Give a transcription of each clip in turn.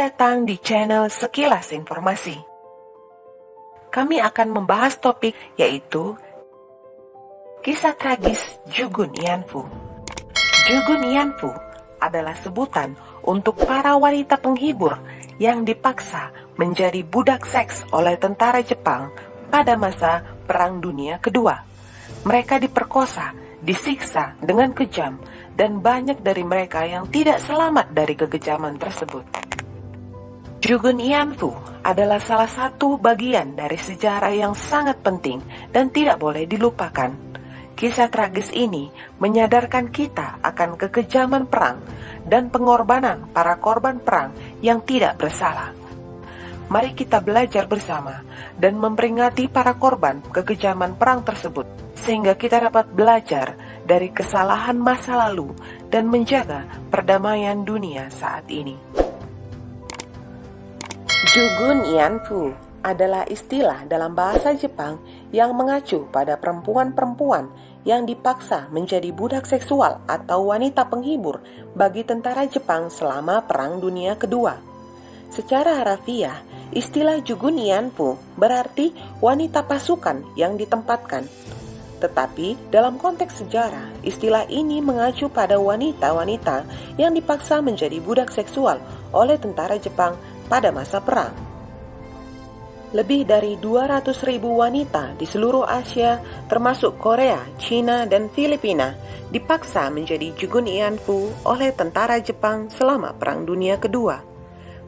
datang di channel Sekilas Informasi. Kami akan membahas topik yaitu kisah tragis Jugun Ianfu. Jugun Ianfu adalah sebutan untuk para wanita penghibur yang dipaksa menjadi budak seks oleh tentara Jepang pada masa Perang Dunia Kedua. Mereka diperkosa, disiksa dengan kejam, dan banyak dari mereka yang tidak selamat dari kekejaman tersebut. Jugun Ianfu adalah salah satu bagian dari sejarah yang sangat penting dan tidak boleh dilupakan. Kisah tragis ini menyadarkan kita akan kekejaman perang dan pengorbanan para korban perang yang tidak bersalah. Mari kita belajar bersama dan memperingati para korban kekejaman perang tersebut, sehingga kita dapat belajar dari kesalahan masa lalu dan menjaga perdamaian dunia saat ini. Jugun Ianfu adalah istilah dalam bahasa Jepang yang mengacu pada perempuan-perempuan yang dipaksa menjadi budak seksual atau wanita penghibur bagi tentara Jepang selama Perang Dunia Kedua. Secara harafiah, istilah Jugun Ianfu berarti wanita pasukan yang ditempatkan. Tetapi dalam konteks sejarah, istilah ini mengacu pada wanita-wanita yang dipaksa menjadi budak seksual oleh tentara Jepang pada masa perang. Lebih dari 200.000 wanita di seluruh Asia, termasuk Korea, Cina, dan Filipina, dipaksa menjadi Jugun Ianfu oleh tentara Jepang selama Perang Dunia Kedua.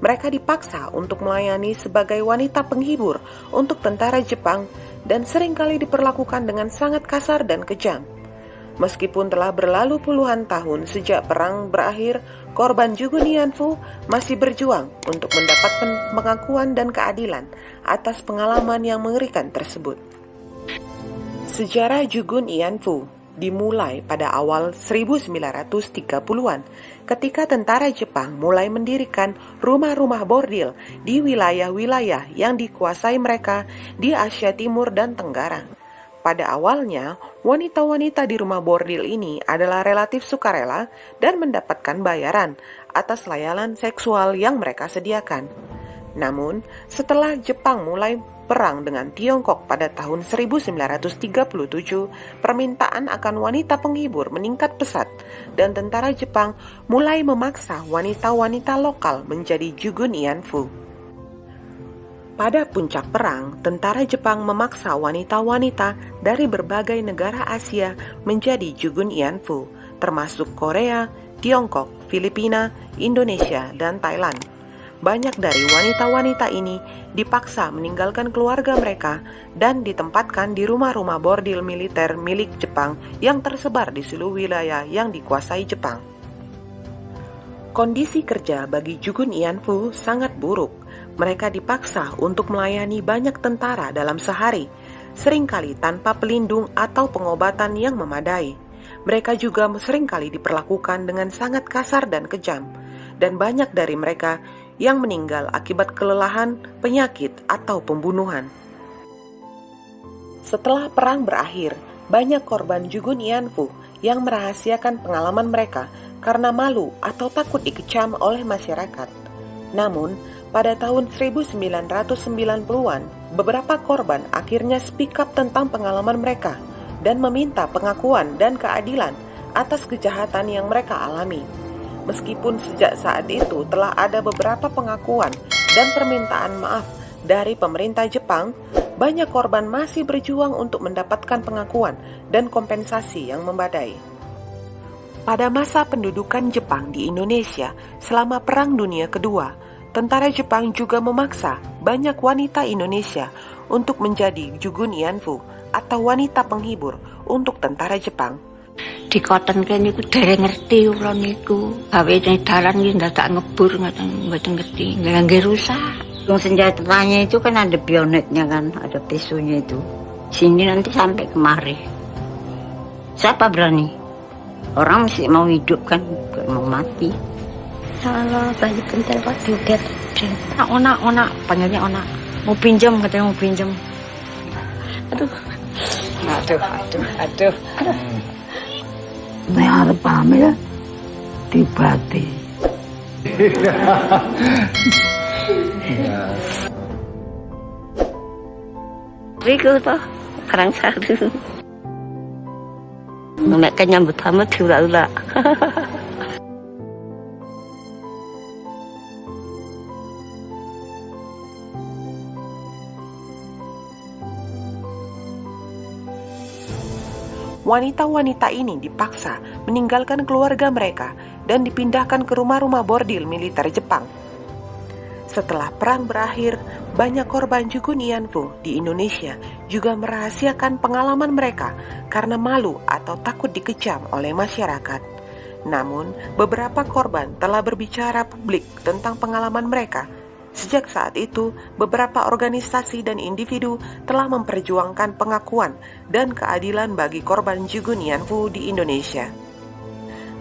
Mereka dipaksa untuk melayani sebagai wanita penghibur untuk tentara Jepang dan seringkali diperlakukan dengan sangat kasar dan kejam. Meskipun telah berlalu puluhan tahun sejak perang berakhir, korban Jugun Ianfu masih berjuang untuk mendapatkan pengakuan dan keadilan atas pengalaman yang mengerikan tersebut. Sejarah Jugun Ianfu dimulai pada awal 1930-an ketika tentara Jepang mulai mendirikan rumah-rumah bordil di wilayah-wilayah yang dikuasai mereka di Asia Timur dan Tenggara. Pada awalnya, wanita-wanita di rumah bordil ini adalah relatif sukarela dan mendapatkan bayaran atas layanan seksual yang mereka sediakan. Namun, setelah Jepang mulai perang dengan Tiongkok pada tahun 1937, permintaan akan wanita penghibur meningkat pesat dan tentara Jepang mulai memaksa wanita-wanita lokal menjadi Jugun Ianfu. Pada puncak perang, tentara Jepang memaksa wanita-wanita dari berbagai negara Asia menjadi Jugun Ianfu, termasuk Korea, Tiongkok, Filipina, Indonesia, dan Thailand. Banyak dari wanita-wanita ini dipaksa meninggalkan keluarga mereka dan ditempatkan di rumah-rumah bordil militer milik Jepang yang tersebar di seluruh wilayah yang dikuasai Jepang. Kondisi kerja bagi Jugun Ianfu sangat buruk. Mereka dipaksa untuk melayani banyak tentara dalam sehari, seringkali tanpa pelindung atau pengobatan yang memadai. Mereka juga seringkali diperlakukan dengan sangat kasar dan kejam, dan banyak dari mereka yang meninggal akibat kelelahan, penyakit, atau pembunuhan. Setelah perang berakhir, banyak korban Jugun Ianfu yang merahasiakan pengalaman mereka karena malu atau takut dikecam oleh masyarakat. Namun, pada tahun 1990-an, beberapa korban akhirnya speak up tentang pengalaman mereka dan meminta pengakuan dan keadilan atas kejahatan yang mereka alami. Meskipun sejak saat itu telah ada beberapa pengakuan dan permintaan maaf dari pemerintah Jepang, banyak korban masih berjuang untuk mendapatkan pengakuan dan kompensasi yang memadai. Pada masa pendudukan Jepang di Indonesia selama Perang Dunia Kedua, tentara Jepang juga memaksa banyak wanita Indonesia untuk menjadi Jugun Ianfu atau wanita penghibur untuk tentara Jepang. Di koten kene niku dereng ngerti kula niku. Gawe dalan iki ndadak ngebur mboten ngerti. Nggih rusak. Yang senjatanya itu kan ada bionetnya kan, ada pesunya itu. Sini nanti sampai kemari. Siapa berani? Orang mesti mau hidup kan, bukan mau mati. Kalau balik kental Pak Dudet. Ona, panggilnya Ona. Mau pinjam, katanya mau pinjam. Aduh. Nek arep hamil dibati. Riku toh, Karang Sari. Mereka nyambut tamu diulah-ulah. Wanita-wanita ini dipaksa meninggalkan keluarga mereka dan dipindahkan ke rumah-rumah bordil militer Jepang. Setelah perang berakhir, banyak korban Jugun Ianfu di Indonesia juga merahasiakan pengalaman mereka karena malu atau takut dikecam oleh masyarakat. Namun, beberapa korban telah berbicara publik tentang pengalaman mereka. Sejak saat itu, beberapa organisasi dan individu telah memperjuangkan pengakuan dan keadilan bagi korban Jugun Ianfu di Indonesia.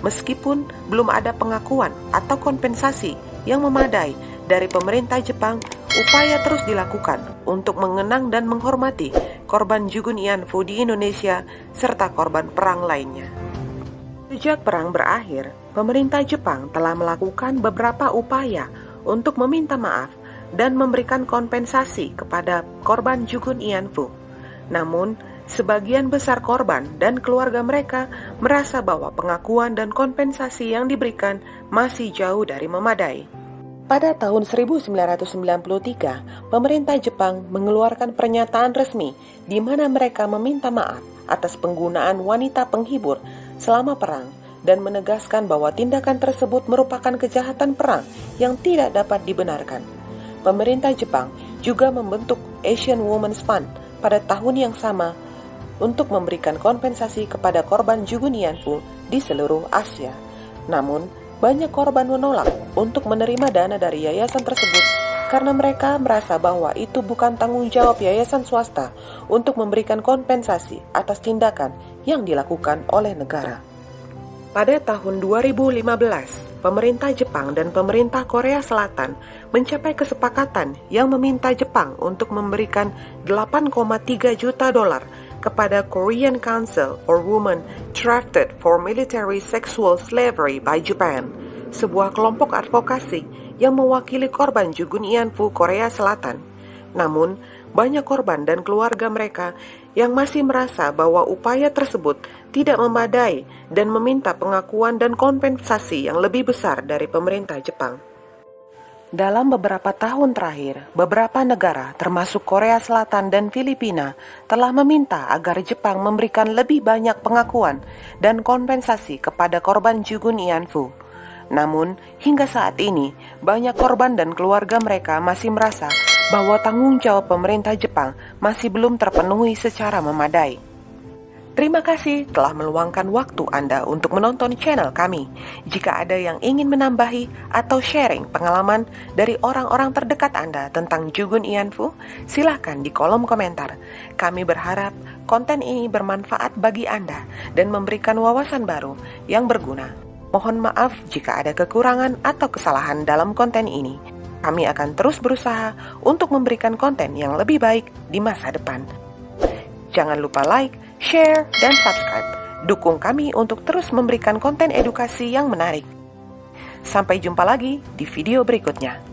Meskipun belum ada pengakuan atau kompensasi yang memadai dari pemerintah Jepang, upaya terus dilakukan untuk mengenang dan menghormati korban Jugun Ianfu di Indonesia serta korban perang lainnya. Sejak perang berakhir, pemerintah Jepang telah melakukan beberapa upaya untuk meminta maaf dan memberikan kompensasi kepada korban Jugun Ianfu. Namun, sebagian besar korban dan keluarga mereka merasa bahwa pengakuan dan kompensasi yang diberikan masih jauh dari memadai. Pada tahun 1993, pemerintah Jepang mengeluarkan pernyataan resmi di mana mereka meminta maaf atas penggunaan wanita penghibur selama perang dan menegaskan bahwa tindakan tersebut merupakan kejahatan perang yang tidak dapat dibenarkan. Pemerintah Jepang juga membentuk Asian Women's Fund pada tahun yang sama untuk memberikan kompensasi kepada korban Jugun Ianfu di seluruh Asia. Namun, banyak korban menolak untuk menerima dana dari yayasan tersebut karena mereka merasa bahwa itu bukan tanggung jawab yayasan swasta untuk memberikan kompensasi atas tindakan yang dilakukan oleh negara. Pada tahun 2015, pemerintah Jepang dan pemerintah Korea Selatan mencapai kesepakatan yang meminta Jepang untuk memberikan $8,3 juta kepada Korean Council for Women Drafted for Military Sexual Slavery by Japan, sebuah kelompok advokasi yang mewakili korban Jugun Ianfu Korea Selatan. Namun, banyak korban dan keluarga mereka yang masih merasa bahwa upaya tersebut tidak memadai dan meminta pengakuan dan kompensasi yang lebih besar dari pemerintah Jepang. Dalam beberapa tahun terakhir, beberapa negara termasuk Korea Selatan dan Filipina telah meminta agar Jepang memberikan lebih banyak pengakuan dan kompensasi kepada korban Jugun Ianfu. Namun, hingga saat ini, banyak korban dan keluarga mereka masih merasa bahwa tanggung jawab pemerintah Jepang masih belum terpenuhi secara memadai. Terima kasih telah meluangkan waktu Anda untuk menonton channel kami. Jika ada yang ingin menambahi atau sharing pengalaman dari orang-orang terdekat Anda tentang Jugun Ianfu, silahkan di kolom komentar. Kami berharap konten ini bermanfaat bagi Anda dan memberikan wawasan baru yang berguna. Mohon maaf jika ada kekurangan atau kesalahan dalam konten ini. Kami akan terus berusaha untuk memberikan konten yang lebih baik di masa depan. Jangan lupa like, share, dan subscribe. Dukung kami untuk terus memberikan konten edukasi yang menarik. Sampai jumpa lagi di video berikutnya.